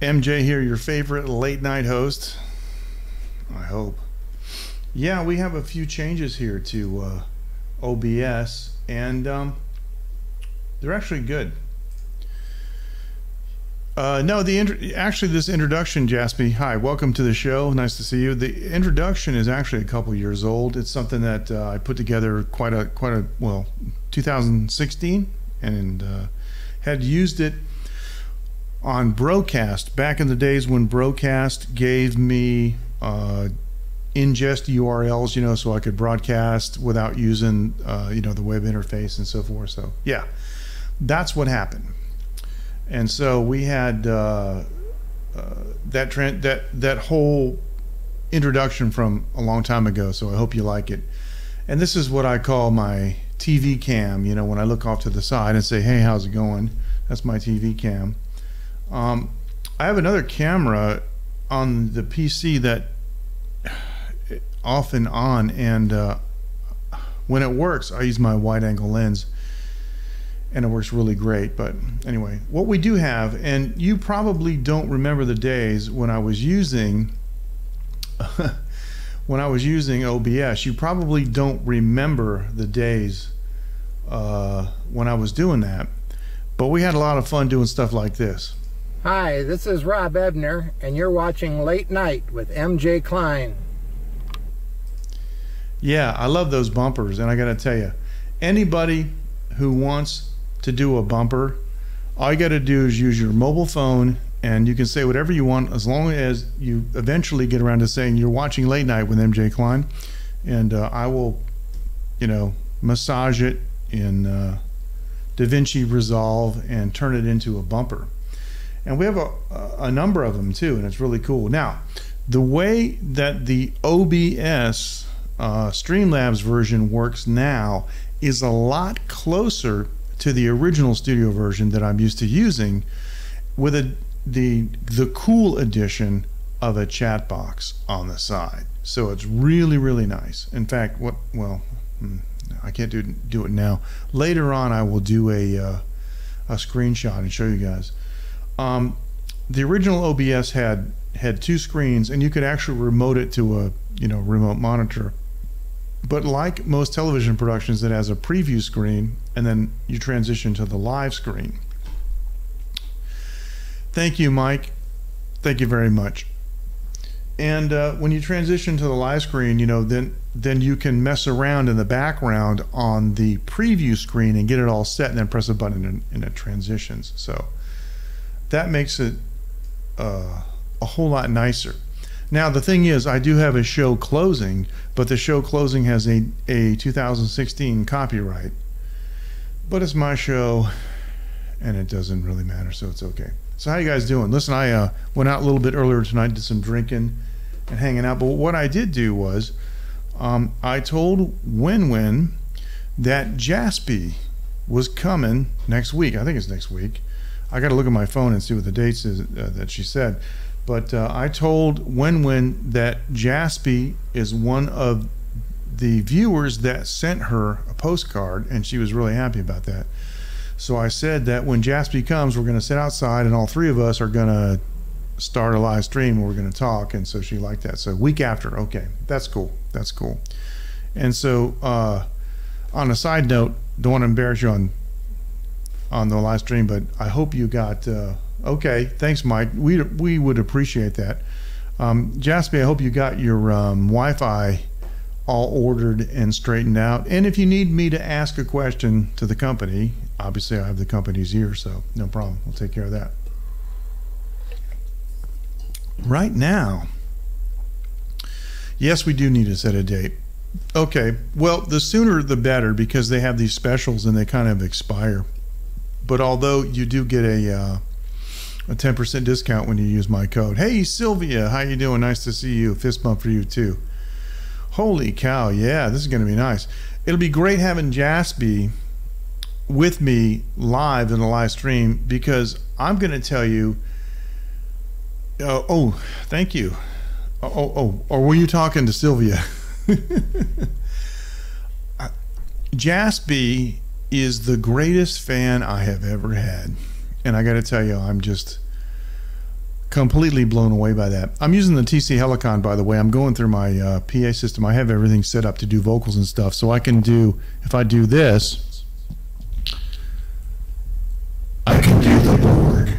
MJ here, your favorite late night host. I hope. Yeah, we have a few changes here to OBS, and they're actually good. No, actually this introduction, Jaspy. Hi, welcome to the show. Nice to see you. The introduction is actually a couple years old. It's something that I put together quite a 2016, and had used it on Broadcast back in the days when Broadcast gave me ingest URLs, so I could broadcast without using the web interface and so forth. So yeah, that's what happened. And so we had that whole introduction from a long time ago. So I hope you like it. And this is what I call my TV cam. When I look off to the side and say, "Hey, how's it going?" That's my TV cam. I have another camera on the PC that off and on, and when it works, I use my wide-angle lens, and it works really great. But anyway, what we do have, and you probably don't remember the days when I was using OBS. You probably don't remember the days when I was doing that, but we had a lot of fun doing stuff like this. Hi, this is Rob Ebner, and you're watching Late Night with MJ Klein. Yeah, I love those bumpers, and I got to tell you, anybody who wants to do a bumper, all you got to do is use your mobile phone, and you can say whatever you want as long as you eventually get around to saying you're watching Late Night with MJ Klein, and I will, massage it in DaVinci Resolve and turn it into a bumper. And we have a number of them too, and it's really cool. Now, the way that the OBS Streamlabs version works now is a lot closer to the original studio version that I'm used to using, with the cool addition of a chat box on the side. So it's really, really nice. In fact, I can't do it now. Later on, I will do a screenshot and show you guys. The original OBS had two screens, and you could actually remote it to a remote monitor. But like most television productions, it has a preview screen, and then you transition to the live screen. Thank you, Mike. Thank you very much. And when you transition to the live screen, then you can mess around in the background on the preview screen and get it all set, and then press a button and it transitions. So that makes it a whole lot nicer. Now, the thing is, I do have a show closing, but the show closing has a 2016 copyright. But it's my show, and it doesn't really matter, so it's okay. So how you guys doing? Listen, I went out a little bit earlier tonight, did some drinking and hanging out. But what I did do was I told Win that Jaspy was coming next week. I think it's next week. I got to look at my phone and see what the dates is that she said. But I told Win that Jaspy is one of the viewers that sent her a postcard, and she was really happy about that. So I said that when Jaspy comes, we're going to sit outside, and all three of us are going to start a live stream where we're going to talk. And so she liked that. So week after, okay, that's cool. That's cool. And so on a side note, don't want to embarrass you on the live stream, but I hope you got okay, thanks, Mike. We would appreciate that. Jaspy, I hope you got your Wi-Fi all ordered and straightened out. And if you need me to ask a question to the company, obviously I have the company's ear, so no problem. We'll take care of that. Right now, yes, we do need to set a date. Okay, well, the sooner the better, because they have these specials and they kind of expire. But although you do get a 10% discount when you use my code. Hey, Sylvia, how you doing? Nice to see you. Fist bump for you too. Holy cow, yeah, this is going to be nice. It'll be great having Jaspy with me live in the live stream, because I'm going to tell you. Oh, thank you. Or were you talking to Sylvia? Jaspy is the greatest fan I have ever had. And I got to tell you, I'm just completely blown away by that. I'm using the TC Helicon, by the way. I'm going through my PA system. I have everything set up to do vocals and stuff, so I can do, if I do this, I can do the board.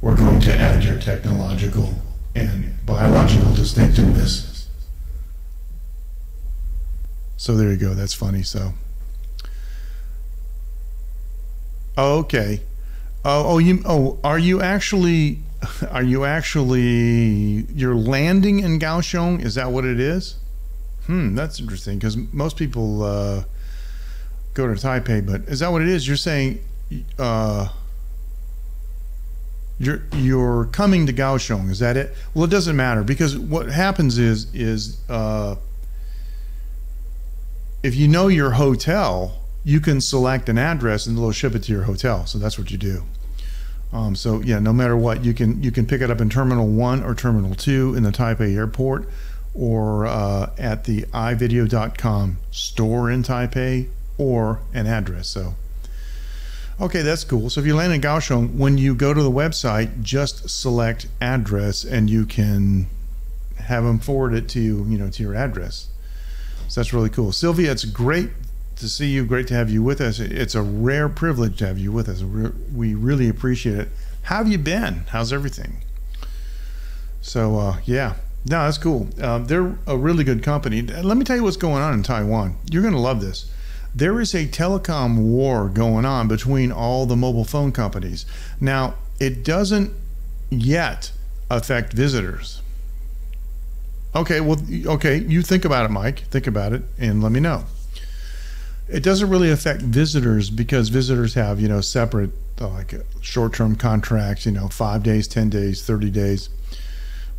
We're going to add your technological and biological distinctiveness. So there you go. That's funny. So, oh, okay. Are you actually you're landing in Kaohsiung? Is that what it is? That's interesting, because most people go to Taipei, but is that what it is? You're saying you're coming to Kaohsiung, is that it? Well, it doesn't matter, because what happens is if you know your hotel, you can select an address and they'll ship it to your hotel. So that's what you do. So yeah, no matter what, you can pick it up in Terminal 1 or Terminal 2 in the Taipei airport, or at the ivideo.com store in Taipei, or an address. So okay, that's cool. So if you land in Kaohsiung, when you go to the website, just select address and you can have them forward it to you, to your address. So that's really cool. Sylvia, it's great to see you. Great to have you with us. It's a rare privilege to have you with us. We really appreciate it. How have you been? How's everything? So yeah, no, that's cool. They're a really good company. Let me tell you what's going on in Taiwan. You're going to love this. There is a telecom war going on between all the mobile phone companies. Now, it doesn't yet affect visitors. Okay, well, okay, you think about it, Mike. Think about it and let me know. It doesn't really affect visitors, because visitors have, separate like short-term contracts, 5 days, 10 days, 30 days.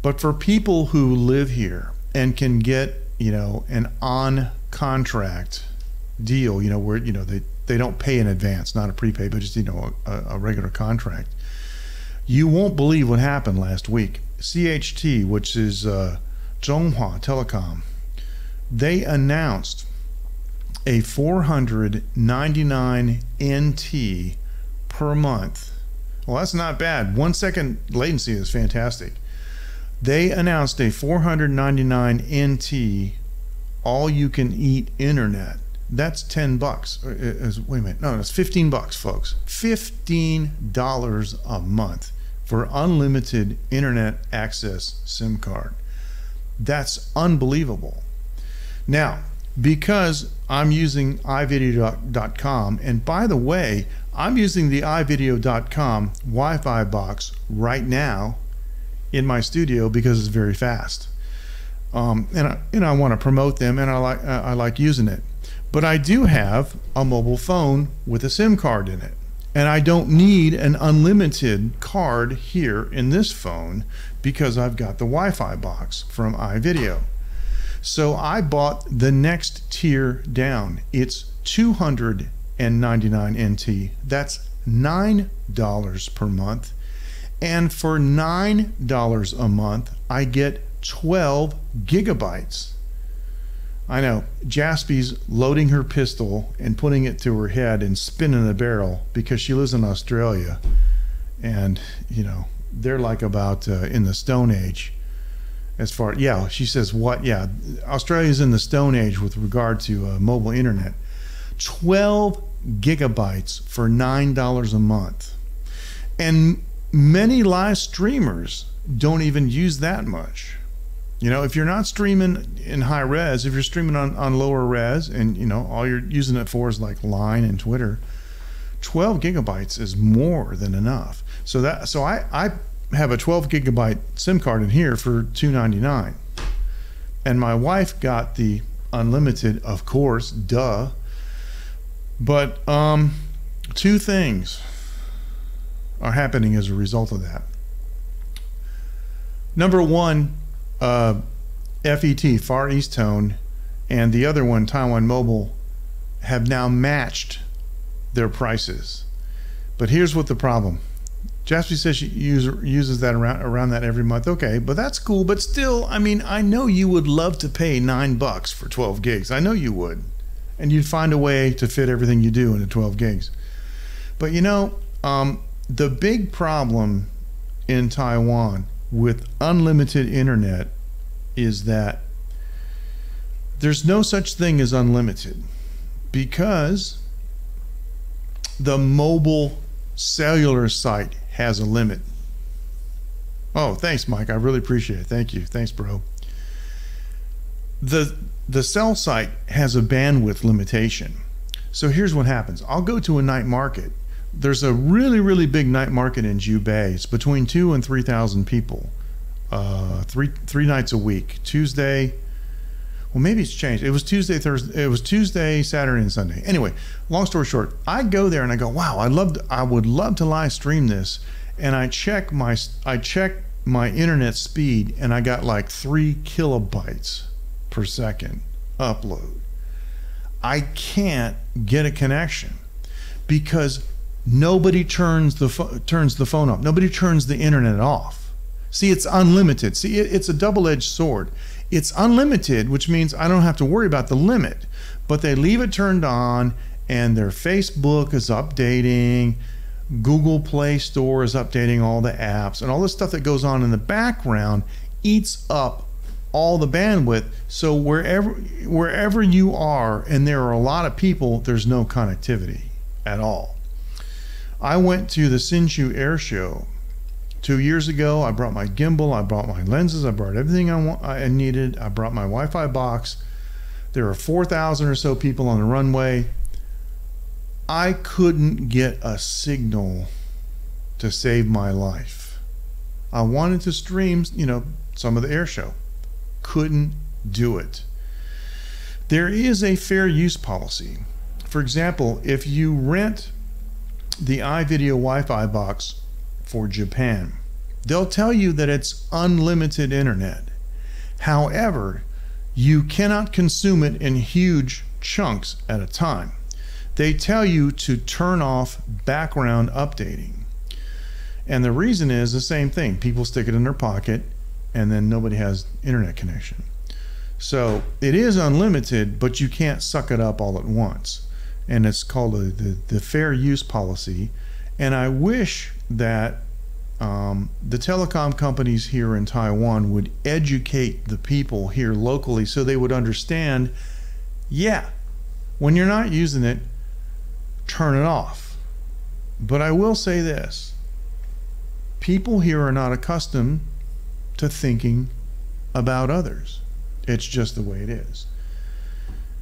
But for people who live here and can get, an on-contract deal, where, they don't pay in advance, not a prepay, but just, a regular contract. You won't believe what happened last week. CHT, which is Zhonghua Telecom, they announced a 499 NT per month. Well, that's not bad. 1 second latency is fantastic. They announced a 499 NT all-you-can-eat internet. That's $10. Wait a minute. No, it's $15, folks. $15 a month for unlimited internet access SIM card. That's unbelievable. Now, because I'm using ivideo.com, and by the way, I'm using the ivideo.com Wi-Fi box right now in my studio because it's very fast. And I want to promote them, and I like using it. But I do have a mobile phone with a SIM card in it, and I don't need an unlimited card here in this phone because I've got the Wi-Fi box from iVideo. So I bought the next tier down. It's 299 NT. That's $9 per month. And for $9 a month, I get 12 gigabytes. I know, Jaspy's loading her pistol and putting it to her head and spinning the barrel because she lives in Australia. And, they're like about in the Stone Age. As far, yeah, she says what? Yeah, Australia's in the Stone Age with regard to mobile internet. 12 gigabytes for $9 a month. And many live streamers don't even use that much. If you're not streaming in high res, if you're streaming on lower res, and all you're using it for is like Line and Twitter, 12 gigabytes is more than enough. So I have a 12 gigabyte SIM card in here for $299, and my wife got the unlimited, of course, duh. But two things are happening as a result of that. Number one, FET, Far East Tone, and the other one, Taiwan Mobile, have now matched their prices. But here's what the problem. Jasper says she uses that around that every month. Okay, but that's cool. But still, I mean, I know you would love to pay $9 for 12 gigs. I know you would. And you'd find a way to fit everything you do into 12 gigs. But the big problem in Taiwan with unlimited internet is that there's no such thing as unlimited, because the mobile cellular site has a limit. Oh, thanks, Mike. I really appreciate it. Thank you. Thanks, bro. The cell site has a bandwidth limitation. So here's what happens. I'll go to a night market. There's a really big night market in Jubei. It's between 2,000 and 3,000 people, three nights a week. Tuesday, well, maybe it's changed. It was Tuesday, Thursday. It was Tuesday, Saturday, and Sunday. Anyway, long story short, I go there and I go, wow, I would love to live stream this. And I check my internet speed, and I got like 3 kilobytes per second upload. I can't get a connection because nobody turns the phone off. Nobody turns the internet off. See, it's unlimited. See, it's a double-edged sword. It's unlimited, which means I don't have to worry about the limit, but they leave it turned on, and their Facebook is updating, Google Play Store is updating all the apps, and all this stuff that goes on in the background eats up all the bandwidth. So wherever you are, and there are a lot of people, there's no connectivity at all. I went to the Hsinchu Air Show 2 years ago. I brought my gimbal, I brought my lenses, I brought everything I needed. I brought my Wi-Fi box. There were 4,000 or so people on the runway. I couldn't get a signal to save my life. I wanted to stream, some of the air show. Couldn't do it. There is a fair use policy. For example, if you rent the iVideo Wi-Fi box for Japan, they'll tell you that it's unlimited internet. However, you cannot consume it in huge chunks at a time. They tell you to turn off background updating. And the reason is the same thing. People stick it in their pocket, and then nobody has internet connection. So it is unlimited, but you can't suck it up all at once. And it's called the fair use policy. And I wish that the telecom companies here in Taiwan would educate the people here locally so they would understand, yeah, when you're not using it, turn it off. But I will say this. People here are not accustomed to thinking about others. It's just the way it is.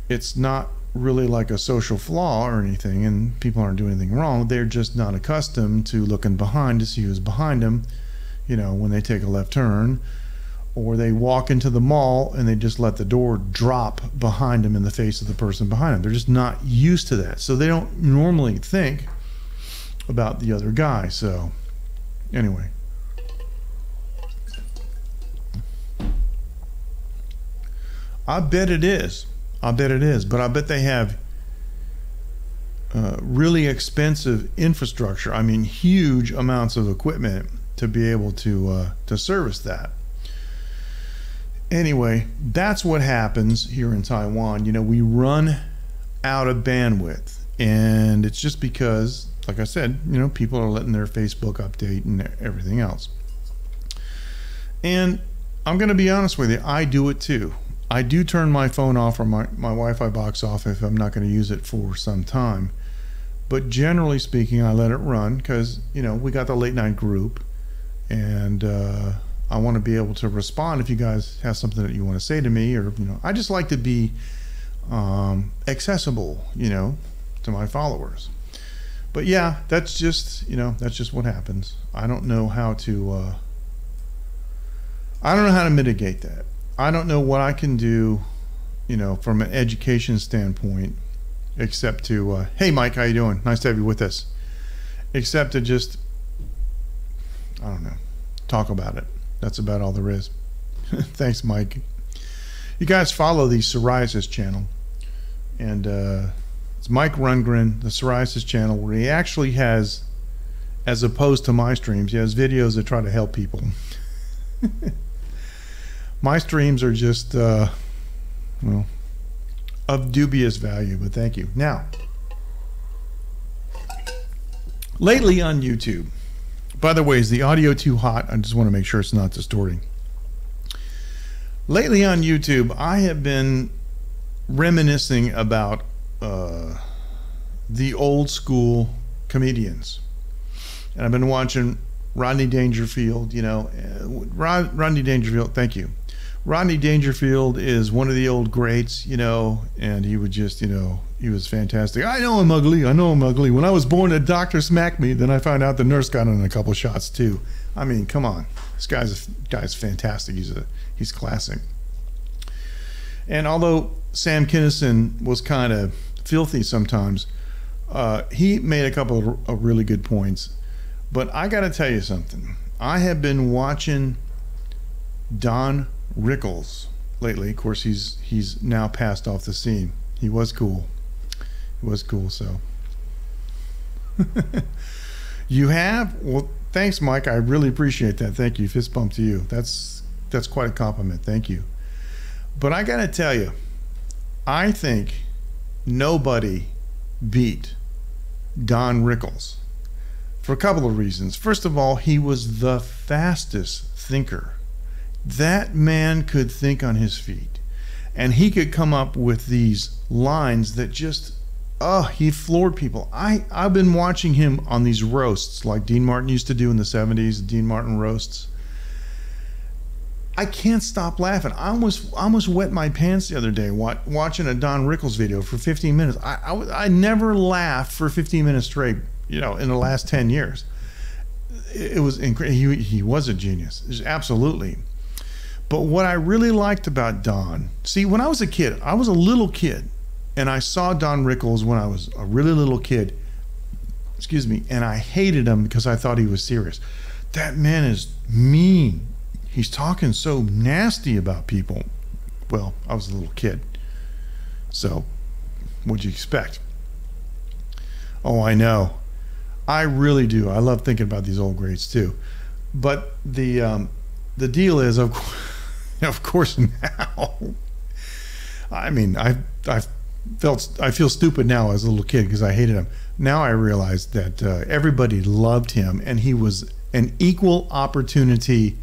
It's not really like a social flaw or anything, and people aren't doing anything wrong. They're just not accustomed to looking behind to see who's behind them, when they take a left turn, or they walk into the mall and they just let the door drop behind them in the face of the person behind them. They're just not used to that. So they don't normally think about the other guy. So anyway. I bet it is. I bet it is. But I bet they have really expensive infrastructure. I mean, huge amounts of equipment to be able to service that. Anyway, that's what happens here in Taiwan. We run out of bandwidth, and it's just because, like I said, people are letting their Facebook update and everything else. And I'm going to be honest with you, I do it too. I do turn my phone off or my Wi-Fi box off if I'm not going to use it for some time. But generally speaking, I let it run because, we got the late night group, and I want to be able to respond if you guys have something that you want to say to me, or, I just like to be accessible, to my followers. But yeah, that's just what happens. I don't know how to mitigate that. I don't know what I can do, from an education standpoint, except to, hey Mike, how you doing? Nice to have you with us. Except to just, I don't know, talk about it. That's about all there is. Thanks, Mike. You guys follow the psoriasis channel, and it's Mike Rundgren, the psoriasis channel, where he actually has, as opposed to my streams, he has videos that try to help people. My streams are just, of dubious value, but thank you. Now, Lately on YouTube, by the way, is the audio too hot? I just want to make sure it's not distorting. Lately on YouTube, I have been reminiscing about the old school comedians. And I've been watching Rodney Dangerfield, you know. Rodney Dangerfield, thank you. Rodney Dangerfield is one of the old greats, you know, and he would just, you know, he was fantastic. I know I'm ugly. I know I'm ugly. When I was born, a doctor smacked me. Then I found out the nurse got in a couple shots too. I mean, come on. This guy's fantastic. He's classic. And although Sam Kinison was kind of filthy sometimes, he made a couple of really good points. But I got to tell you something. I have been watching Don Rickles lately. Of course, he's now passed off the scene. He was cool. He was cool, so. You have? Well, thanks, Mike. I really appreciate that. Thank you. Fist bump to you. That's quite a compliment. Thank you. But I got to tell you, I think nobody beat Don Rickles for a couple of reasons. First of all, he was the fastest thinker. That man could think on his feet, and he could come up with these lines that just, he floored people. I've been watching him on these roasts like Dean Martin used to do in the 70s, Dean Martin roasts. I can't stop laughing. I almost wet my pants the other day watching a Don Rickles video for 15 minutes. I never laughed for 15 minutes straight, you know, in the last 10 years. It was incredible. He was a genius, absolutely. But what I really liked about Don, see, when I was a kid, I was a little kid, and I saw Don Rickles when I was a really little kid, excuse me, and I hated him because I thought he was serious. That man is mean. He's talking so nasty about people. Well, I was a little kid, so what'd you expect? Oh, I know. I really do. I love thinking about these old greats too. But the deal is, of course now, I mean, I feel stupid now as a little kid because I hated him. Now I realize that everybody loved him, and he was an equal opportunity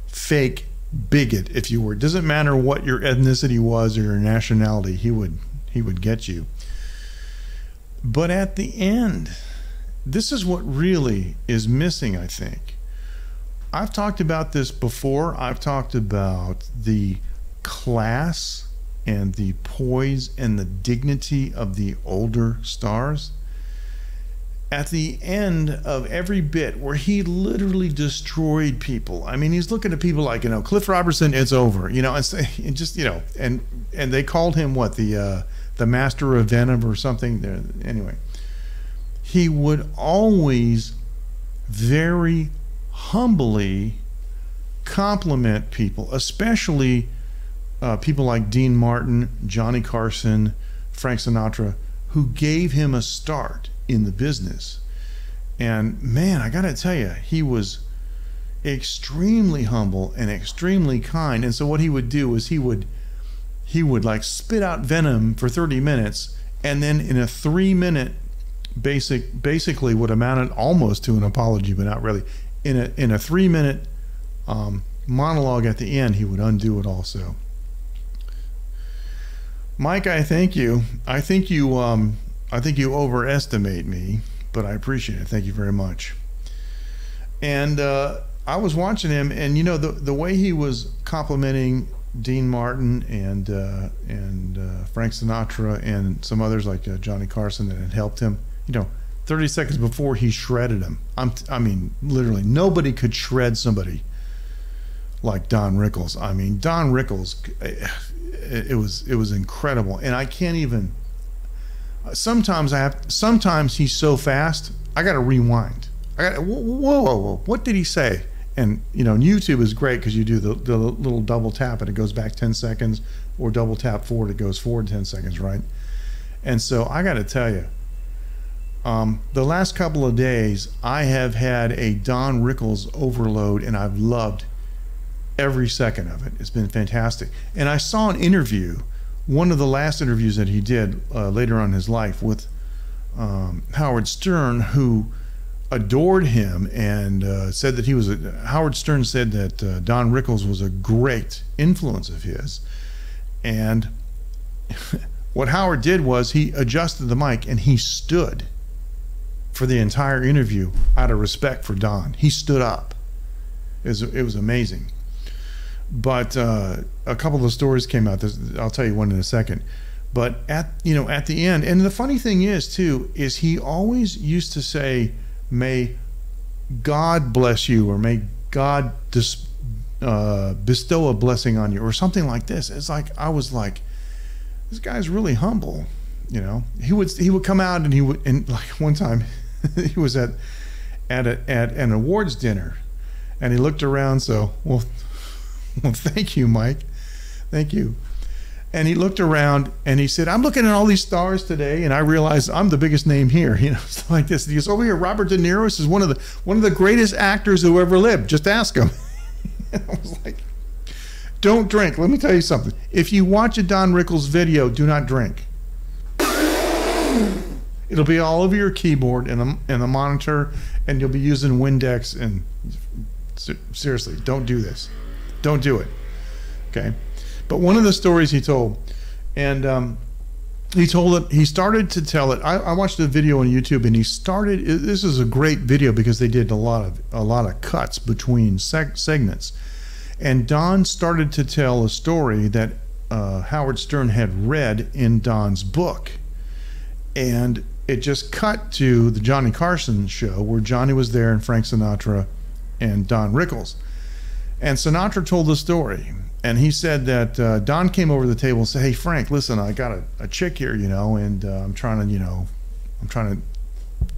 fake bigot, if you were. It doesn't matter what your ethnicity was or your nationality, he would get you. But at the end, this is what really is missing, I think. I've talked about this before. I've talked about the class and the poise and the dignity of the older stars. At the end of every bit where he literally destroyed people. I mean, he's looking at people like, you know, Cliff Robertson, it's over, you know, and just, you know, and they called him what, the master of venom or something. Anyway, he would always very humbly compliment people, especially people like Dean Martin, Johnny Carson, Frank Sinatra, who gave him a start in the business. And man, I gotta tell you, he was extremely humble and extremely kind. And so what he would do is he would like spit out venom for 30 minutes, and then in a 3-minute basically what amounted almost to an apology, but not really, in a 3-minute monologue at the end, he would undo it also. Mike, I thank you. I think you overestimate me, but I appreciate it. Thank you very much. And I was watching him, and you know, the way he was complimenting Dean Martin and Frank Sinatra and some others like Johnny Carson that had helped him, you know, 30 seconds before he shredded him. I mean, literally, nobody could shred somebody like Don Rickles. I mean, Don Rickles, it was incredible, and I can't even. Sometimes he's so fast, I got to rewind. Whoa, what did he say? And you know, YouTube is great because you do the little double tap and it goes back 10 seconds, or double tap forward, it goes forward 10 seconds, right? And so I got to tell you, the last couple of days I have had a Don Rickles overload, and I've loved every second of it. It's been fantastic. And I saw an interview, one of the last interviews that he did later on in his life with Howard Stern, who adored him and said that he was Howard Stern said that Don Rickles was a great influence of his. And what Howard did was he adjusted the mic and he stood for the entire interview out of respect for Don. He stood up. It was amazing. But a couple of the stories came out. I'll tell you one in a second. But at the end, and the funny thing is too, is he always used to say, "May God bless you," or "May God bestow a blessing on you," or something like this. It's like, I was like, this guy's really humble. He would come out and like one time he was at an awards dinner, and he looked around. So, well, thank you, Mike, thank you. And he looked around and he said, "I'm looking at all these stars today, and I realized I'm the biggest name here." Stuff like this. And he goes, "Over here, Robert De Niro. This is one of the greatest actors who ever lived. Just ask him." And I was like, don't drink. Let me tell you something. If you watch a Don Rickles video, do not drink. It'll be all over your keyboard and the monitor, and you'll be using Windex. And seriously, don't do this. Don't do it. Okay. But one of the stories he told, and he started to tell it. I watched a video on YouTube, and this is a great video because they did a lot of cuts between segments. And Don started to tell a story that Howard Stern had read in Don's book. And it just cut to the Johnny Carson show where Johnny was there and Frank Sinatra and Don Rickles. And Sinatra told the story. And he said that Don came over to the table and said, "Hey, Frank, listen, I got a chick here, and I'm trying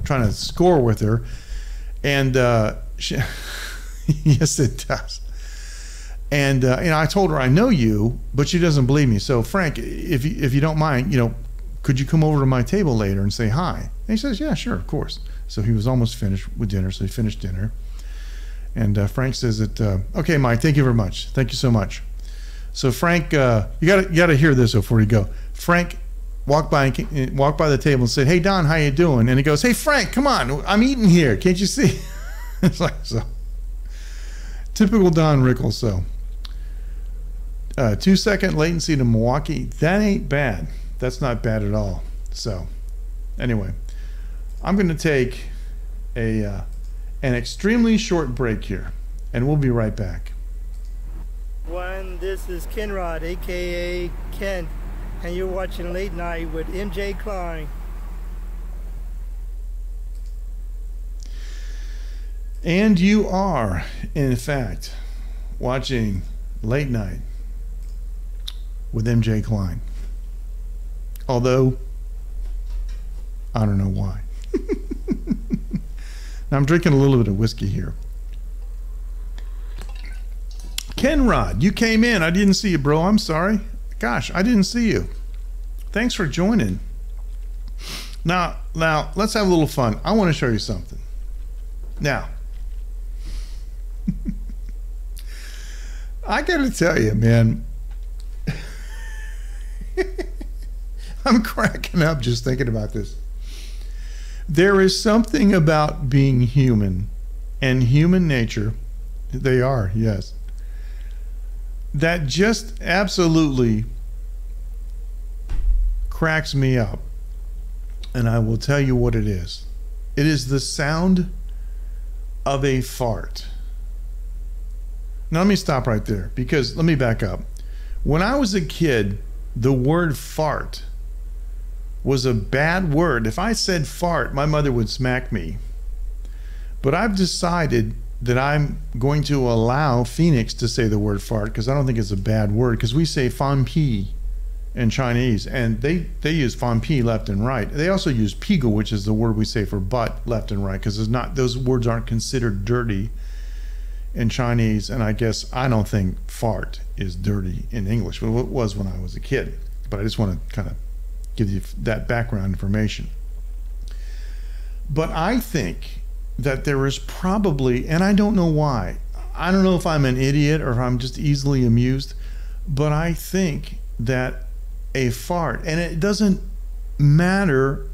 to score with her." And yes, it does. And I told her, "I know you, but she doesn't believe me. So, Frank, if you don't mind, could you come over to my table later and say hi?" And he says, "Yeah, sure, of course." So he was almost finished with dinner. So he finished dinner. And Frank says that, "Okay, Mike, thank you very much. Thank you so much." So Frank, you gotta hear this before you go. Frank walked by the table and said, "Hey, Don, how you doing?" And he goes, "Hey, Frank, come on, I'm eating here. Can't you see?" It's like, so typical Don Rickles. So 2-second latency to Milwaukee. That ain't bad. That's not bad at all. So anyway, I'm going to take an extremely short break here, and we'll be right back. This is Ken Rod, aka Ken, and you're watching Late Night with MJ Klein. And you are, in fact, watching Late Night with MJ Klein. Although, I don't know why. Now I'm drinking a little bit of whiskey here. Ken Rod, you came in. I didn't see you, bro. I'm sorry. Gosh, I didn't see you. Thanks for joining. Now, let's have a little fun. I want to show you something. Now, I got to tell you, man, I'm cracking up just thinking about this. There is something about being human and human nature. They are, yes. That just absolutely cracks me up. And I will tell you what it is. It is the sound of a fart. Now let me stop right there, because let me back up. When I was a kid, the word fart was a bad word. If I said fart, my mother would smack me. But I've decided that I'm going to allow Phoenix to say the word fart, because I don't think it's a bad word, because we say fan pi in Chinese, and they use fan pi left and right. They also use pigo, which is the word we say for butt, left and right, because those words aren't considered dirty in Chinese, and I don't think fart is dirty in English, but it was when I was a kid. But I just want to kind of give you that background information. But I think that there is probably, and I don't know why, I don't know if I'm an idiot or if I'm just easily amused, but I think that a fart, and it doesn't matter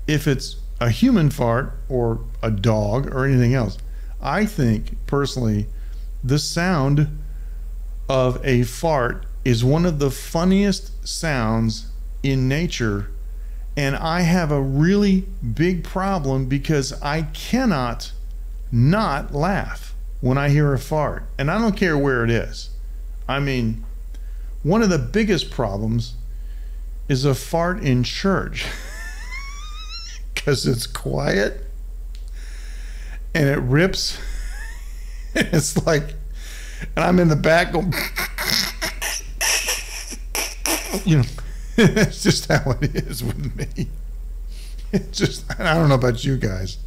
if it's a human fart or a dog or anything else. I think personally the sound of a fart is one of the funniest sounds in nature, and I have a really big problem because I cannot not laugh when I hear a fart, and I don't care where it is. I mean, one of the biggest problems is a fart in church because it's quiet and it rips. It's like, and I'm in the back going, you know, it's just how it is with me. It's just, I don't know about you guys.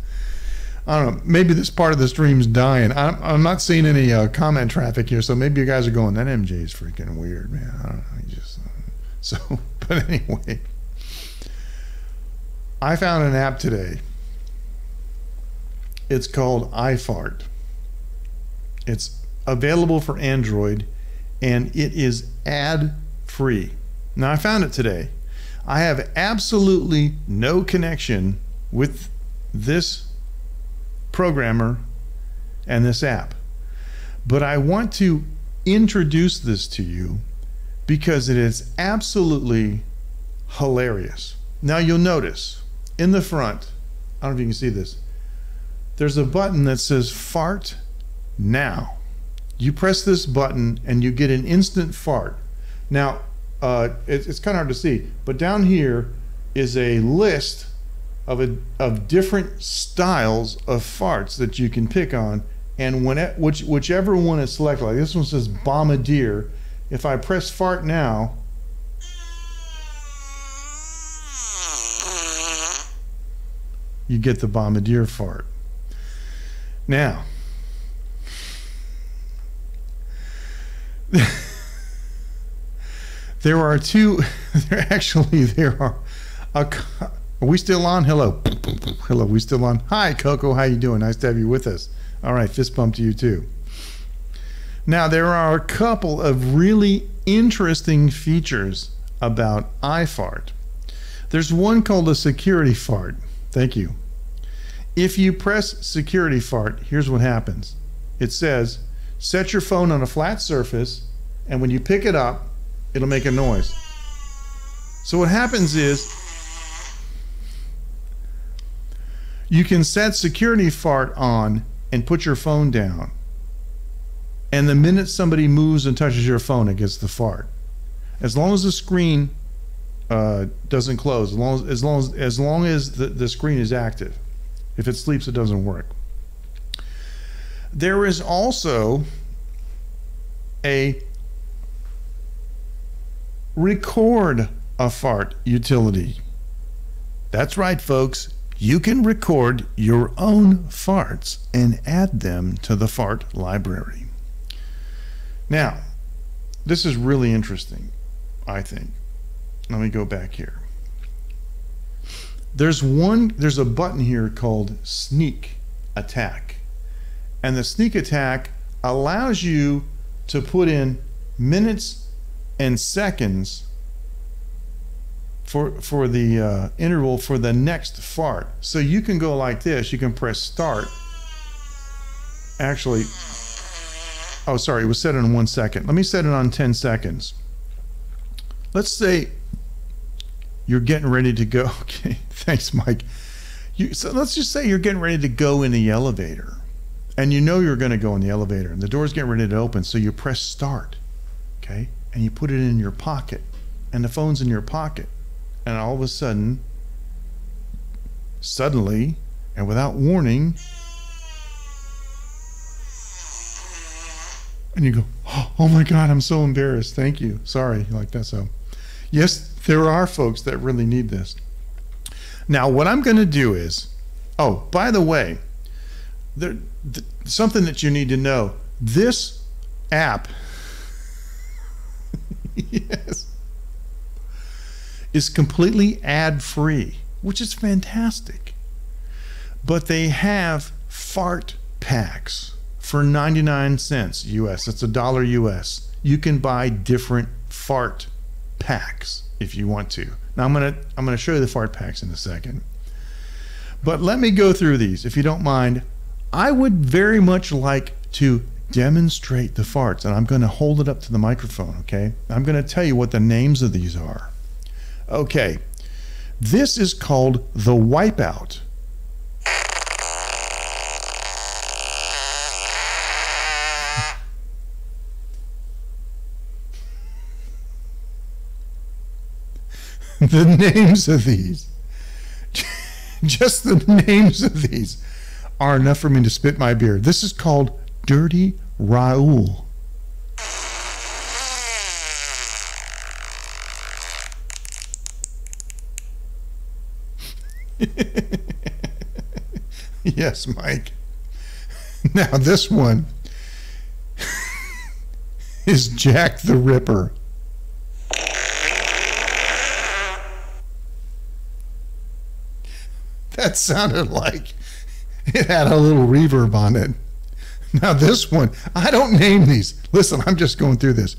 I don't know. Maybe this part of the stream's dying. I'm not seeing any comment traffic here, so maybe you guys are going, that MJ is freaking weird, man. I don't know. He just, so, but anyway, I found an app today. It's called iFart. It's available for Android, and it is ad-free. Now, I found it today. I have absolutely no connection with this programmer and this app, but I want to introduce this to you because it is absolutely hilarious. Now, you'll notice in the front, I don't know if you can see this, there's a button that says fart now. You press this button and you get an instant fart. Now, it's kind of hard to see, but down here is a list of different styles of farts that you can pick on, and whichever one is selected, like this one says bombardier. If I press fart now, you get the bombardier fart. Now, there are are we still on? Hello. Hello, we still on? Hi, Coco, how you doing? Nice to have you with us. All right, fist bump to you too. Now, there are a couple of really interesting features about iFart. There's one called a security fart. Thank you. If you press security fart, here's what happens. It says, set your phone on a flat surface, and when you pick it up, it'll make a noise. So what happens is, you can set security fart on and put your phone down, and the minute somebody moves and touches your phone, it gets the fart. As long as the screen doesn't close, as long as the screen is active. If it sleeps, it doesn't work. There is also a record a fart utility. That's right, folks. You can record your own farts and add them to the fart library. Now, this is really interesting, I think. Let me go back here. There's a button here called Sneak Attack. And the Sneak Attack allows you to put in minutes and seconds for the interval for the next fart. So you can go like this. You can press start. Actually, oh, sorry, it was set on 1 second. Let me set it on 10 seconds. Let's say you're getting ready to go. Okay, thanks, Mike. So let's just say you're getting ready to go in the elevator, and you know you're going to go in the elevator, and the door's getting ready to open. So you press start, okay, and you put it in your pocket, and the phone's in your pocket. And all of a sudden, suddenly, and without warning, and you go, oh my God, I'm so embarrassed. Thank you. Sorry, like that. So, yes, there are folks that really need this. Now, what I'm going to do is, oh, by the way, something that you need to know. This app, yes, is completely ad-free, which is fantastic. But they have fart packs for 99 cents US. That's $1 US. You can buy different fart packs if you want to. Now I'm gonna show you the fart packs in a second. But let me go through these, if you don't mind. I would very much like to demonstrate the farts, and I'm going to hold it up to the microphone, okay? I'm going to tell you what the names of these are. Okay, this is called the Wipeout. The names of these, just the names of these are enough for me to spit my beer. This is called Dirty Raoul. Yes, Mike. Now this one is Jack the Ripper. That sounded like it had a little reverb on it. Now this one, I don't name these. Listen, I'm just going through this.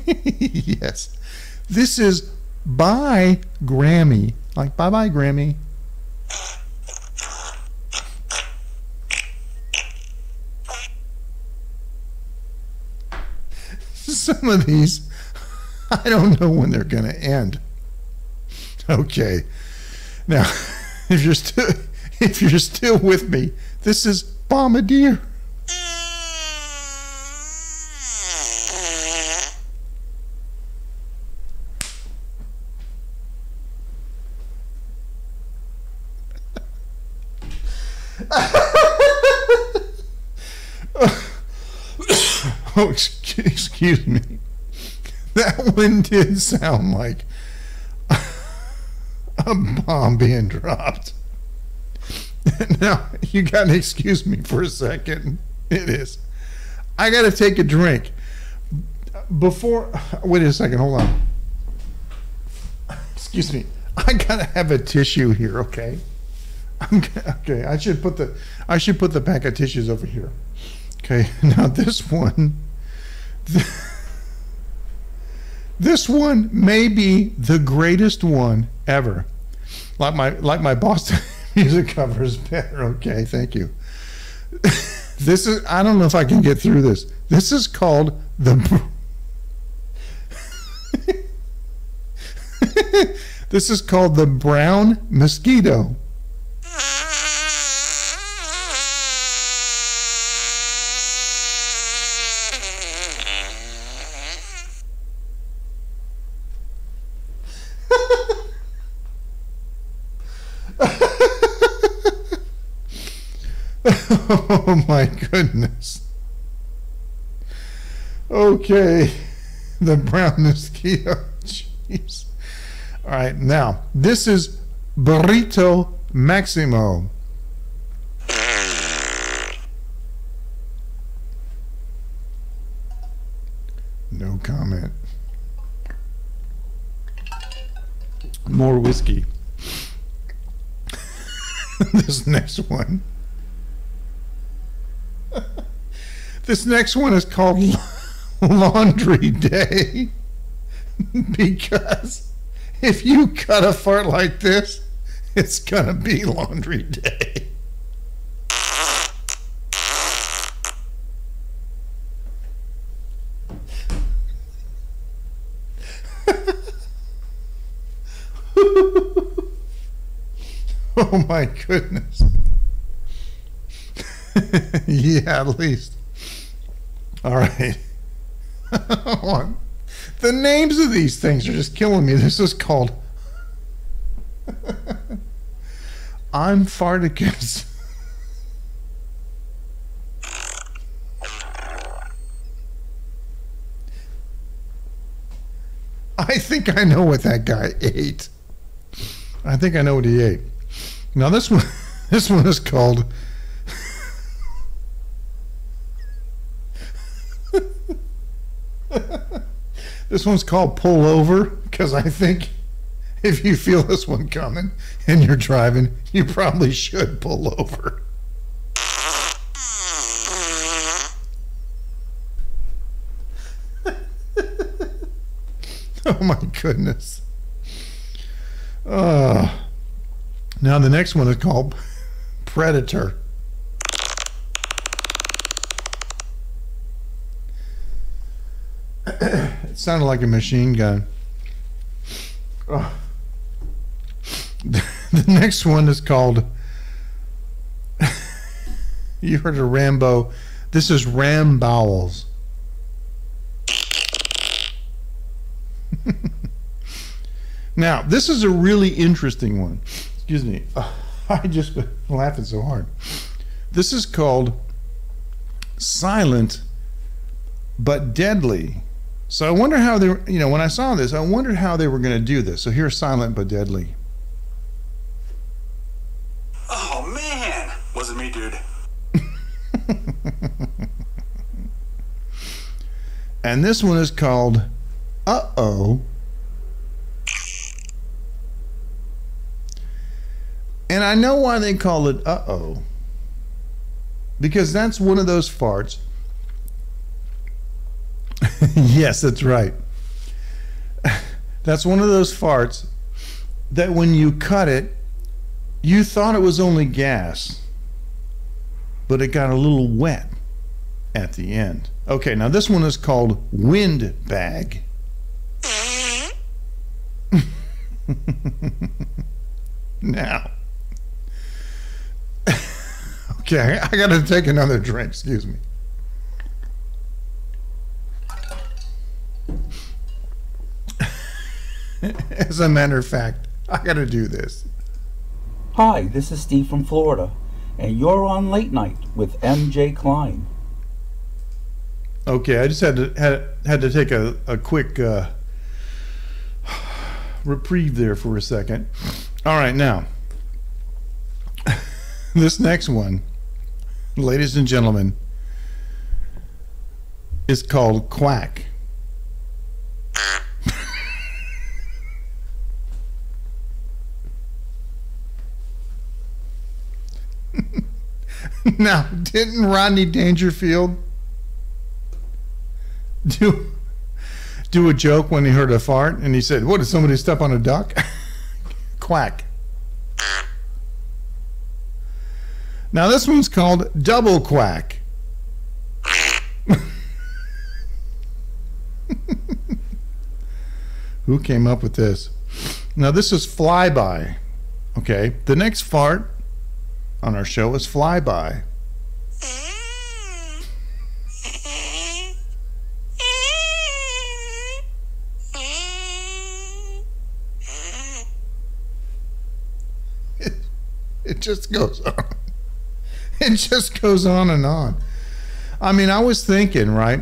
Yes. This is Bye Grammy. Like bye-bye Grammy. Some of these, I don't know when they're going to end. Okay. Now, if you're still with me, this is Bombardier. Oh, excuse me. That one did sound like a bomb being dropped. Now, you gotta excuse me for a second. It is. I gotta take a drink. Before, wait a second, hold on. Excuse me. I gotta have a tissue here, okay? Okay, I should put the pack of tissues over here. Okay, now this one, this one may be the greatest one ever. Like my Boston music cover is better. Okay, thank you. This is, I don't know if I can get through this. This is called this is called the Brown Mosquito. Oh my goodness. Okay. The brown mosquito. Jeez. All right, now this is Burrito Maximo. No comment. More whiskey. This next one. This next one is called Laundry Day. Because if you cut a fart like this, it's gonna be laundry day. Oh my goodness. Yeah, at least. All right. The names of these things are just killing me. This is called I'm Farticus. I think I know what that guy ate. I think I know what he ate. Now this one is called this one's called Pull Over, because I think if you feel this one coming and you're driving, you probably should pull over. Oh my goodness. Now the next one is called Predator. It sounded like a machine gun. Oh. The next one is called, you heard of Rambo. This is Ram Bowels. Now, this is a really interesting one. Excuse me. I just been laughing so hard. This is called Silent but Deadly. So I wonder how they, when I saw this, I wondered how they were going to do this. So here's Silent but Deadly. Oh man, wasn't me, dude. And this one is called Uh-Oh. And I know why they call it uh-oh. Because that's one of those farts. Yes, that's right. That's one of those farts that when you cut it, you thought it was only gas, but it got a little wet at the end. Okay, now this one is called Windbag. Now, okay, I got to take another drink. Excuse me. As a matter of fact, I got to do this. Hi, this is Steve from Florida, and you're on Late Night with MJ Klein. Okay, I just had to take a quick reprieve there for a second. All right, now this next one, ladies and gentlemen, is called Quack. Now, didn't Rodney Dangerfield do a joke when he heard a fart and he said, "What, did somebody step on a duck?" Quack. Now this one's called Double Quack. Who came up with this? Now this is Flyby. Okay, the next fart on our show is Flyby. It just goes on. It just goes on and on. I mean, I was thinking, right?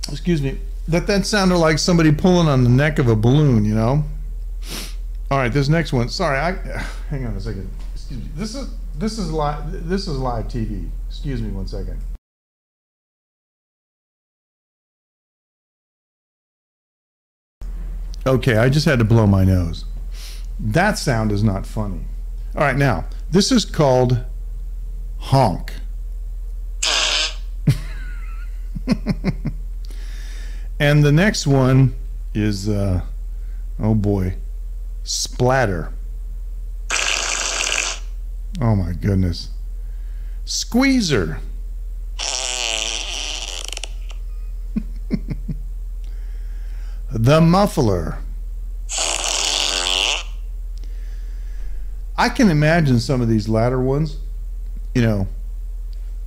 Excuse me, that sounded like somebody pulling on the neck of a balloon, you know? All right, this next one. Sorry, hang on a second. Excuse me. This is live TV. Excuse me one second. Okay, I just had to blow my nose. That sound is not funny. All right, now, this is called honk. And the next one is, oh boy, splatter. Oh my goodness. Squeezer. The muffler. I can imagine some of these latter ones, you know,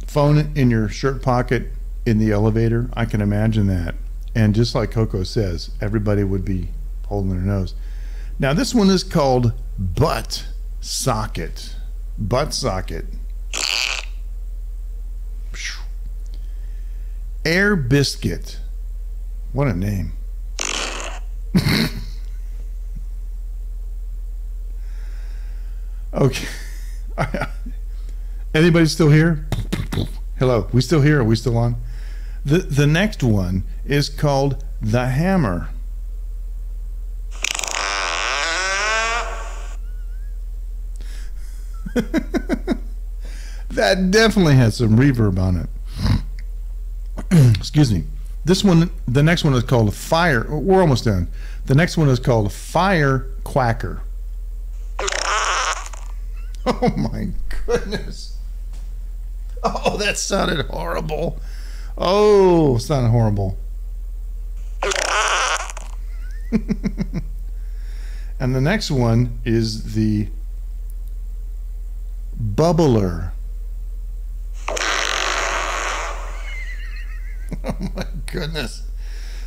phone in your shirt pocket in the elevator. I can imagine that. And just like Coco says, everybody would be holding their nose. Now this one is called butt socket. Butt socket. Air biscuit. What a name. Okay. Anybody still here? Hello. We still here? Are we still on? The next one is called the hammer. That definitely has some reverb on it. Excuse me. This one, the next one is called fire. We're almost done. The next one is called fire quacker. Oh my goodness. Oh, that sounded horrible. Oh, it sounded horrible. And the next one is the bubbler. Oh my goodness.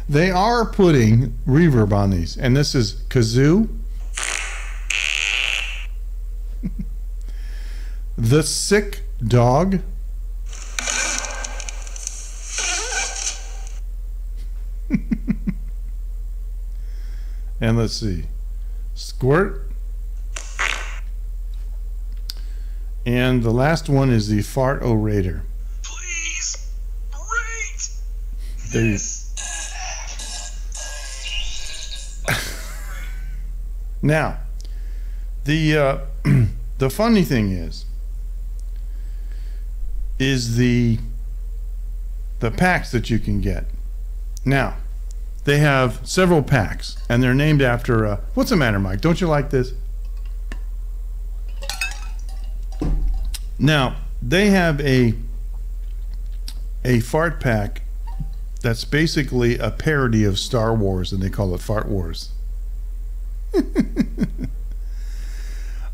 They are putting reverb on these, and this is kazoo. The sick dog. And let's see, squirt. And the last one is the fart orator. Please, rate There you- Now, the the funny thing is the packs that you can get. Now, they have several packs, and they're named after what's the matter, Mike? Don't you like this? Now, they have a fart pack that's basically a parody of Star Wars, and they call it Fart Wars.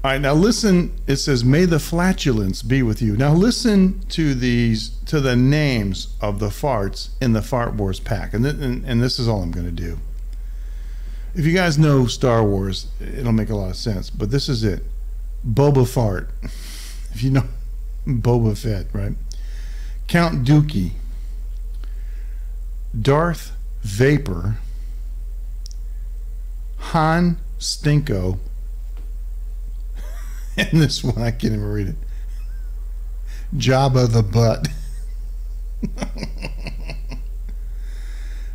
All right, now listen. It says, "May the flatulence be with you." Now listen to the names of the farts in the Fart Wars pack, and this is all I'm going to do. If you guys know Star Wars, it'll make a lot of sense. But this is it: Boba Fart. If you know Boba Fett, right? Count Dookie, Darth Vapor, Han Stinko. And this one, I can't even read it. Jabba the Butt.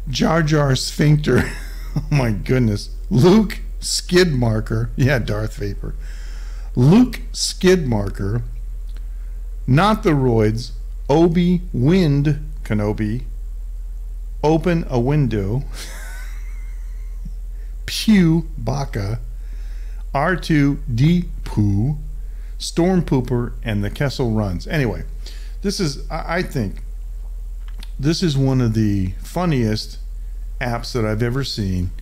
Jar Jar Sphincter. Oh my goodness. Luke Skidmarker. Yeah, Darth Vapor. Luke Skidmarker. Not the Roids. Obi Wind Kenobi. Open a Window. Pew Baka. R2D2, Storm Pooper, and the Kessel Runs. Anyway, this is, I think, this is one of the funniest apps that I've ever seen.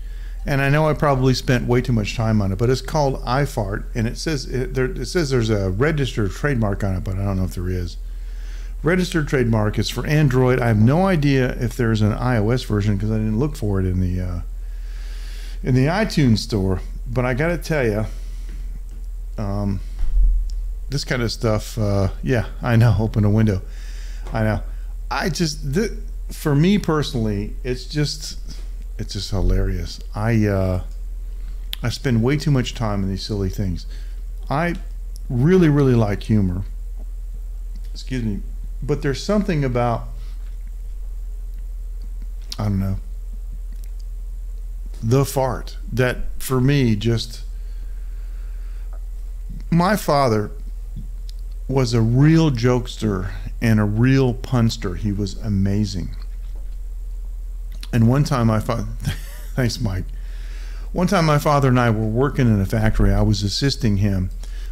And I know I probably spent way too much time on it, but it's called iFart, and it says there's a registered trademark on it, but I don't know if there is. Registered trademark is for Android. I have no idea if there's an iOS version because I didn't look for it in the iTunes store. But I gotta tell you, this kind of stuff, yeah, I know, open a window. I know. For me personally, it's just hilarious. I spend way too much time in these silly things. I really, really like humor. Excuse me. But there's something about, I don't know, the fart that for me just, my father was a real jokester and a real punster. He was amazing. And one time thanks Mike. One time my father and I were working in a factory. I was assisting him.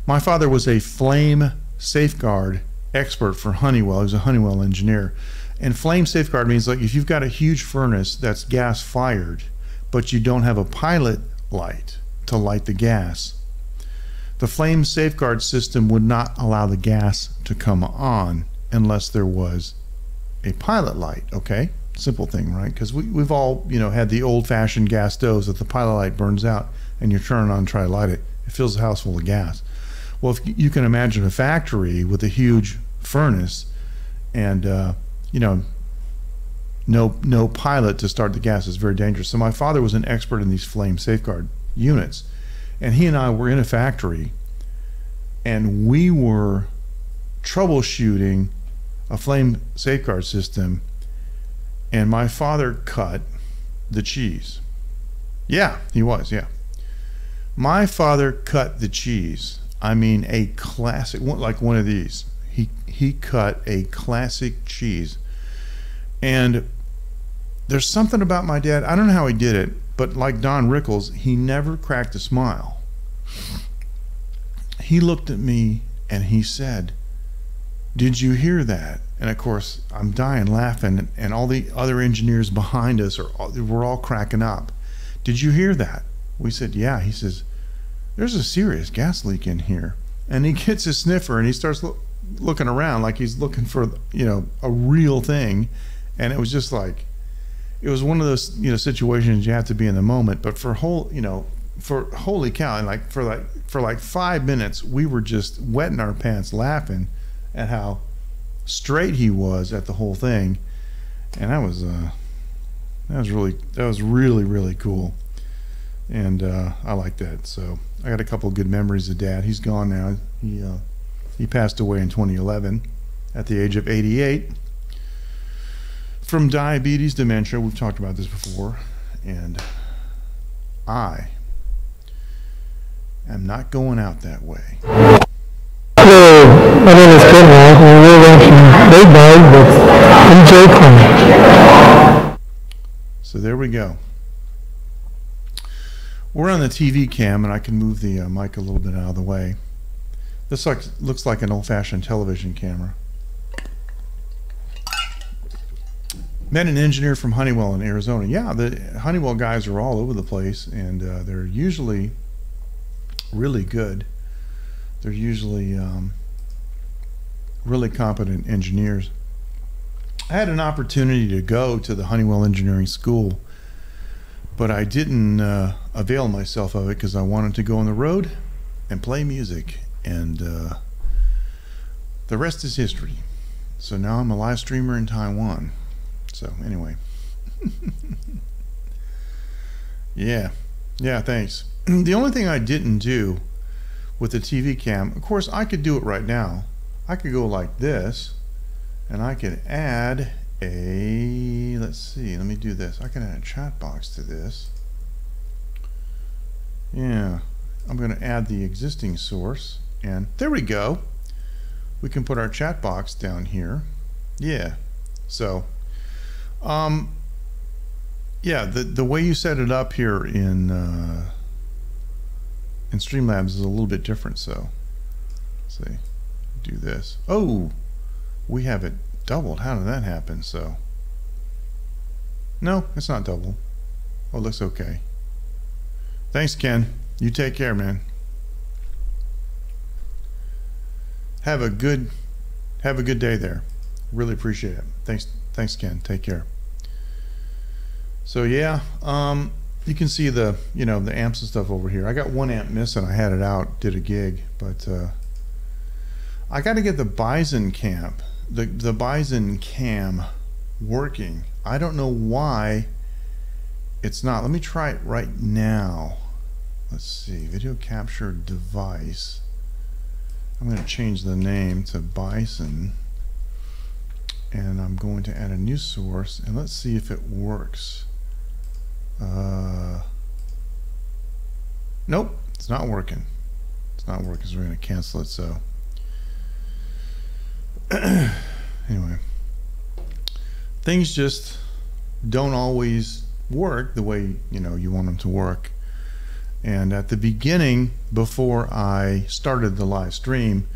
My father was a flame safeguard expert for Honeywell. He was a Honeywell engineer. And flame safeguard means, like, if you've got a huge furnace that's gas fired, but you don't have a pilot light to light the gas, the flame safeguard system would not allow the gas to come on unless there was a pilot light. Okay, simple thing, right? Because we've all, had the old-fashioned gas stoves that the pilot light burns out and you turn it on and try to light it. It fills the house full of gas. Well, if you can imagine a factory with a huge furnace and no pilot to start the gas is very dangerous. So my father was an expert in these flame safeguard units, and he and I were in a factory, and we were troubleshooting a flame safeguard system, and my father cut the cheese. Yeah, he was, yeah. My father cut the cheese. I mean, a classic, like one of these. He cut a classic cheese. And there's something about my dad, I don't know how he did it, but like Don Rickles, he never cracked a smile. He looked at me and he said, "Did you hear that?" And of course, I'm dying laughing, and all the other engineers behind us we're all cracking up. "Did you hear that?" We said, "Yeah." He says, "There's a serious gas leak in here." And he gets his sniffer and he starts looking around like he's looking for, a real thing. And it was just like, it was one of those, situations you have to be in the moment. But for holy cow, and like for 5 minutes, we were just wetting our pants laughing at how straight he was at the whole thing. And that was really, really cool. And I like that. So I got a couple of good memories of Dad. He's gone now. He passed away in 2011 at the age of 88 from diabetes, dementia. We've talked about this before. And I am not going out that way. Hello, my name is Ken Ross, and we're watching Late Night with MJ Klein. So there we go. We're on the TV cam, and I can move the mic a little bit out of the way. This looks like an old-fashioned television camera. Met an engineer from Honeywell in Arizona. Yeah, the Honeywell guys are all over the place, and they're usually really good. They're usually really competent engineers. I had an opportunity to go to the Honeywell Engineering School, but I didn't avail myself of it because I wanted to go on the road and play music, and the rest is history. So now I'm a live streamer in Taiwan. So anyway, yeah, thanks. The only thing I didn't do with the TV cam, of course I could do it right now. I could go like this, and I could add let's see, let me do this. I can add a chat box to this. Yeah, I'm going to add the existing source, and there we go. We can put our chat box down here. Yeah, so yeah, the way you set it up here in Streamlabs is a little bit different. So let's see, do this. Oh, we have it doubled. How did that happen? So no, it's not doubled. Oh, it looks okay. Thanks, Ken. You take care, man. Have a good day there. Really appreciate it. Thanks, Ken. Take care. So yeah, you can see the the amps and stuff over here. I got 1 amp missing. I had it out, did a gig, but I got to get the Bison cam working. I don't know why it's not. Let me try it right now. Let's see, video capture device. I'm going to change the name to Bison, and I'm going to add a new source, and let's see if it works. Nope, it's not working. It's not working, so we're going to cancel it. So anyway, things just don't always work the way you want them to work. And at the beginning, before I started the live stream,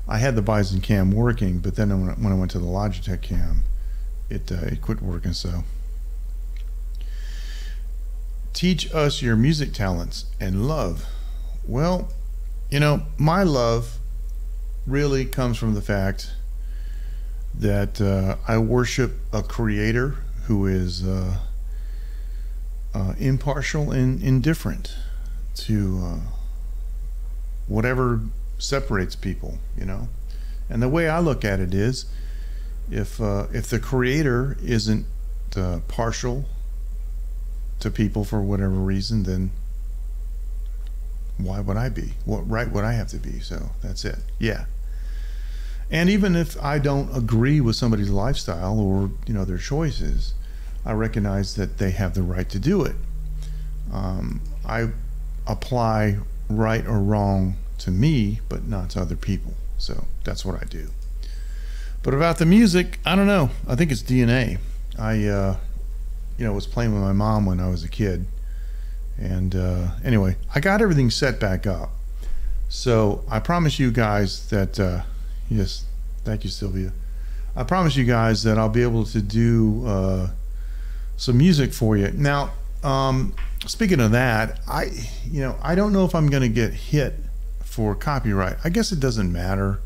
I had the Bison cam working, but then when I went to the Logitech cam, it quit working. So teach us your music talents and love. Well, my love really comes from the fact that I worship a creator who is impartial and indifferent to whatever separates people, and the way I look at it is, if the creator isn't partial to people for whatever reason, then why would I be? What right would I have to be? So that's it. Yeah. And even if I don't agree with somebody's lifestyle or their choices, I recognize that they have the right to do it. I apply right or wrong to me, but not to other people. So that's what I do. But about the music, I don't know. I think it's DNA. I was playing with my mom when I was a kid, and anyway, I got everything set back up. So I promise you guys that, yes, thank you, Sylvia. I promise you guys that I'll be able to do some music for you. Now, speaking of that, I don't know if I'm going to get hit for copyright. I guess it doesn't matter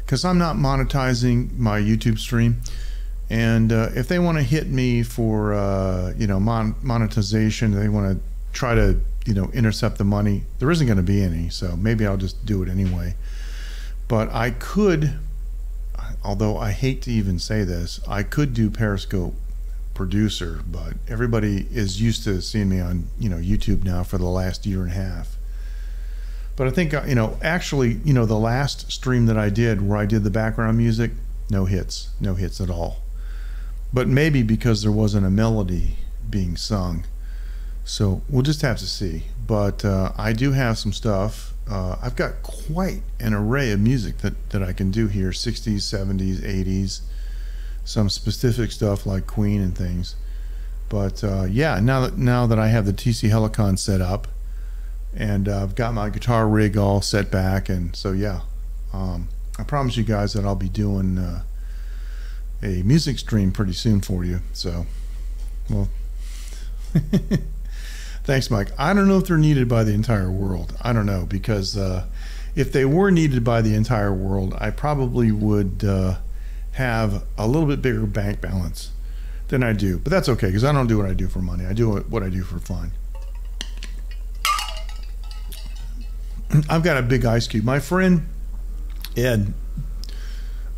because I'm not monetizing my YouTube stream. And if they want to hit me for monetization, they want to try to intercept the money, there isn't going to be any, so maybe I'll just do it anyway. But I could, although I hate to even say this, I could do Periscope producer, but everybody is used to seeing me on YouTube now for the last year and a half. But I think actually the last stream that I did where I did the background music, no hits at all. But maybe because there wasn't a melody being sung. So we'll just have to see. But I do have some stuff. I've got quite an array of music that I can do here, 60s, 70s, 80s, some specific stuff like Queen and things. But yeah, now that I have the TC Helicon set up and I've got my guitar rig all set back, and so yeah, I promise you guys that I'll be doing a music stream pretty soon for you. So, well, thanks, Mike. I don't know if they're needed by the entire world. I don't know, because if they were needed by the entire world, I probably would have a little bit bigger bank balance than I do. But that's okay, because I don't do what I do for money. I do what I do for fun. I've got a big ice cube. My friend Ed,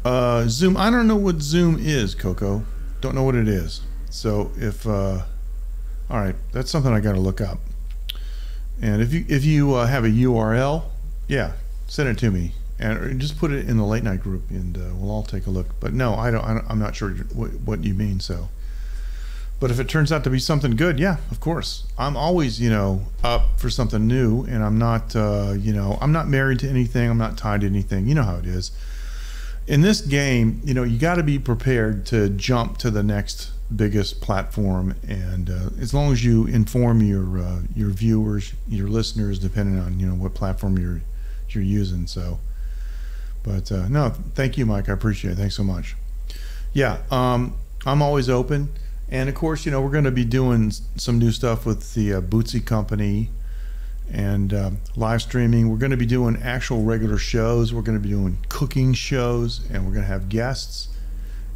Zoom, I don't know what Zoom is, Coco. Don't know what it is. So if all right, that's something I got to look up. And if you have a URL, yeah, send it to me, and just put it in the late night group, and we'll all take a look. But no, I'm not sure what you mean. So, but if it turns out to be something good, yeah, of course, I'm always up for something new, and I'm not I'm not married to anything. I'm not tied to anything. You know how it is. In this game, you got to be prepared to jump to the next biggest platform, and as long as you inform your viewers, your listeners, depending on what platform you're using. So, but no, thank you, Mike. I appreciate it. Thanks so much. Yeah, I'm always open, and of course, we're going to be doing some new stuff with the Bootsy Company. And live streaming. We're going to be doing actual regular shows. We're going to be doing cooking shows, and we're going to have guests.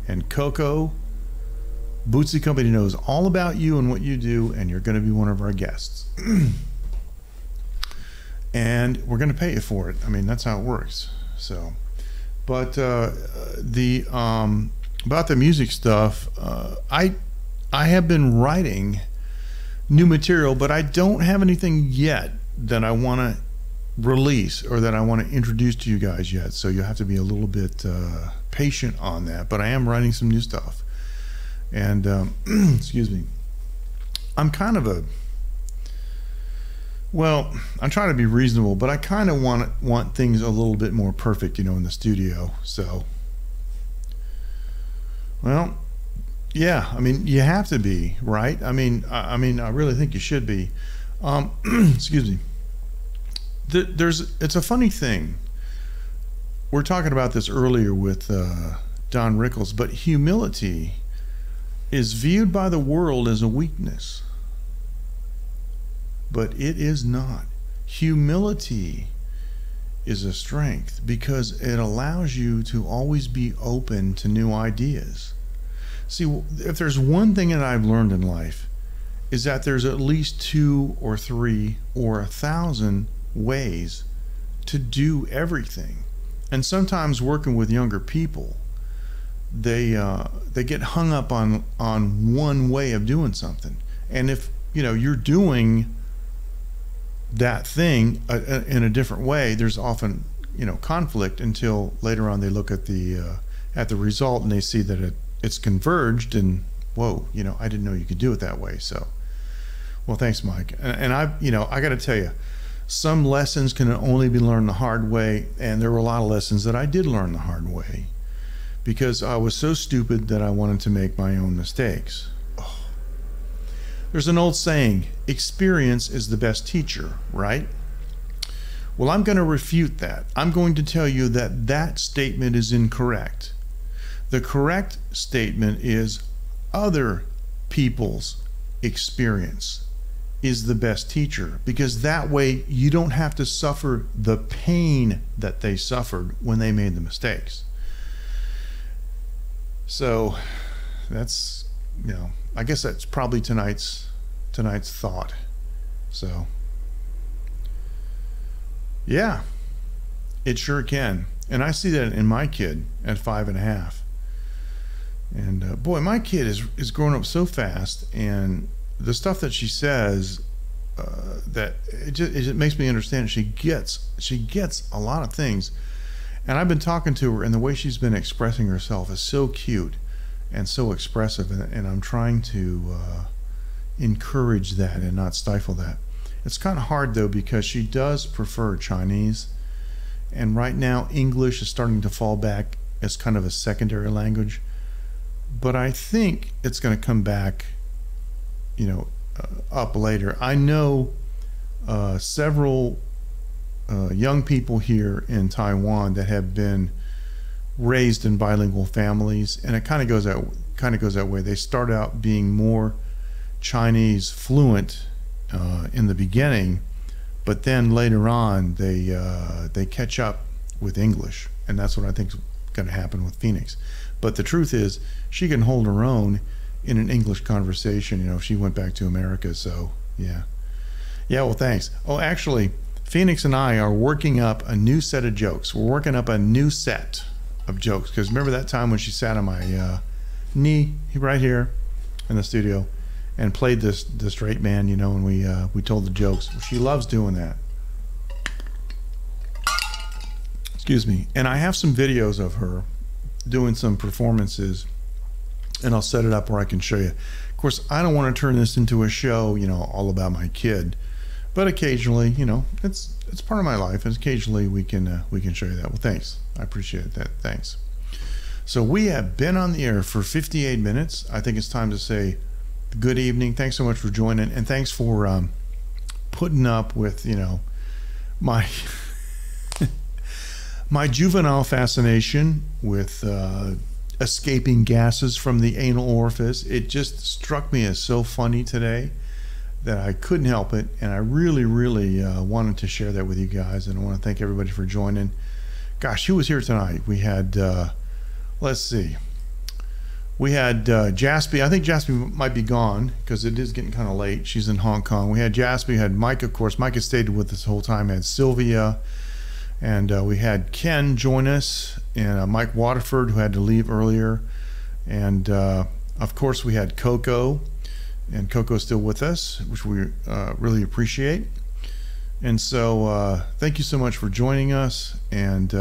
And Coco, Bootsy Company knows all about you and what you do, and you're going to be one of our guests. And we're going to pay you for it. I mean, that's how it works. So, but the about the music stuff, I have been writing new material, but I don't have anything yet that I want to release or that I want to introduce to you guys yet. So you'll have to be a little bit patient on that. But I am writing some new stuff, and excuse me, I'm kind of I'm trying to be reasonable, but I kind of want things a little bit more perfect, in the studio. So, well, yeah, I mean, you have to be, right? I mean, I really think you should be. Excuse me. It's a funny thing. We're talking about this earlier with Don Rickles, but humility is viewed by the world as a weakness. But it is not. Humility is a strength because it allows you to always be open to new ideas. See, if there's one thing that I've learned in life, is that there's at least 2 or 3 or 1,000 ways to do everything. And sometimes working with younger people, they get hung up on one way of doing something. And if you're doing that thing in a different way, there's often conflict until later on they look at the result and they see that it's converged, and whoa, I didn't know you could do it that way. So, well, thanks, Mike. And I got to tell you, some lessons can only be learned the hard way, and there were a lot of lessons that I did learn the hard way because I was so stupid that I wanted to make my own mistakes. Oh. There's an old saying, experience is the best teacher, right? Well, I'm going to refute that. I'm going to tell you that that statement is incorrect. The correct statement is other people's experience is the best teacher, because that way you don't have to suffer the pain that they suffered when they made the mistakes. So that's, I guess that's probably tonight's thought. So yeah, it sure can. And I see that in my kid at 5.5. And boy, my kid is growing up so fast, and the stuff that she says, that it just makes me understand she gets a lot of things. And I've been talking to her, and the way she's been expressing herself is so cute and so expressive, and I'm trying to encourage that and not stifle that. It's kind of hard though, because she does prefer Chinese, and right now English is starting to fall back as kind of a secondary language, but I think it's going to come back, up later. I know several young people here in Taiwan that have been raised in bilingual families, and it kind of goes that way. They start out being more Chinese fluent in the beginning, but then later on they catch up with English, and that's what I think is going to happen with Phoenix. But the truth is, she can hold her own in an English conversation, if she went back to America. So yeah, well, thanks. Oh, actually, Phoenix and I are working up a new set of jokes. We're working up a new set of jokes, because remember that time when she sat on my knee right here in the studio and played the straight man, and we told the jokes. She loves doing that. Excuse me. And I have some videos of her doing some performances, and I'll set it up where I can show you. Of course, I don't want to turn this into a show, all about my kid, but occasionally, it's part of my life, and occasionally we can show you that. Well, thanks. I appreciate that. Thanks. So we have been on the air for 58 minutes. I think it's time to say good evening. Thanks so much for joining, and thanks for putting up with my my juvenile fascination with escaping gases from the anal orifice. It just struck me as so funny today that I couldn't help it, and I really wanted to share that with you guys. And I want to thank everybody for joining. Gosh, who was here tonight? We had let's see, we had Jaspy. I think Jaspy might be gone because it is getting kind of late. She's in Hong Kong. We had Jaspy, we had Mike, of course. Mike has stayed with us the whole time. We had Sylvia, and we had Ken join us, and Mike Waterford, who had to leave earlier, and of course we had Coco, and Coco's still with us, which we really appreciate. And so thank you so much for joining us, and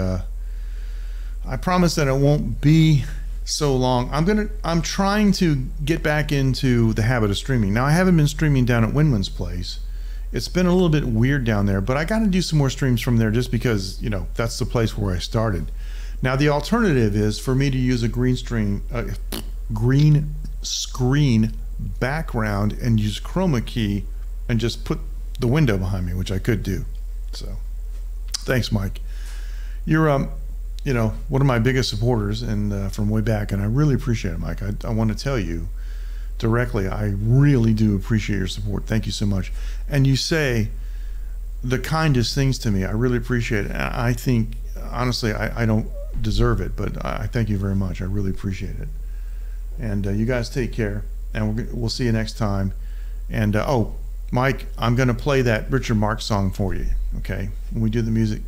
I promise that it won't be so long. I'm trying to get back into the habit of streaming. Now, I haven't been streaming down at Winman's place. It's been a little bit weird down there, but I got to do some more streams from there, just because that's the place where I started. Now, the alternative is for me to use a green screen background and use chroma key and just put the window behind me, which I could do. So thanks, Mike. You're one of my biggest supporters, and from way back, and I really appreciate it, Mike. I want to tell you directly, I really do appreciate your support. Thank you so much. And you say the kindest things to me. I really appreciate it. I think, honestly, I don't deserve it, but I thank you very much. I really appreciate it. And you guys take care, and we'll see you next time. And oh, Mike, I'm going to play that Richard Marx song for you, okay? When we do the music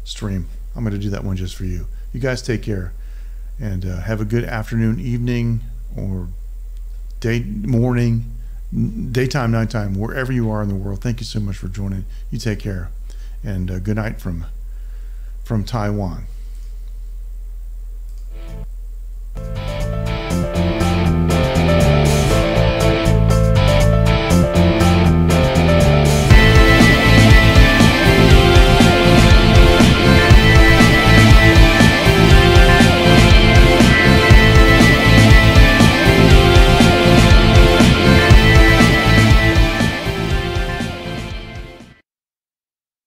stream, I'm going to do that one just for you. You guys take care, and have a good afternoon, evening, or morning, daytime, nighttime, wherever you are in the world. Thank you so much for joining. You take care, and good night from Taiwan.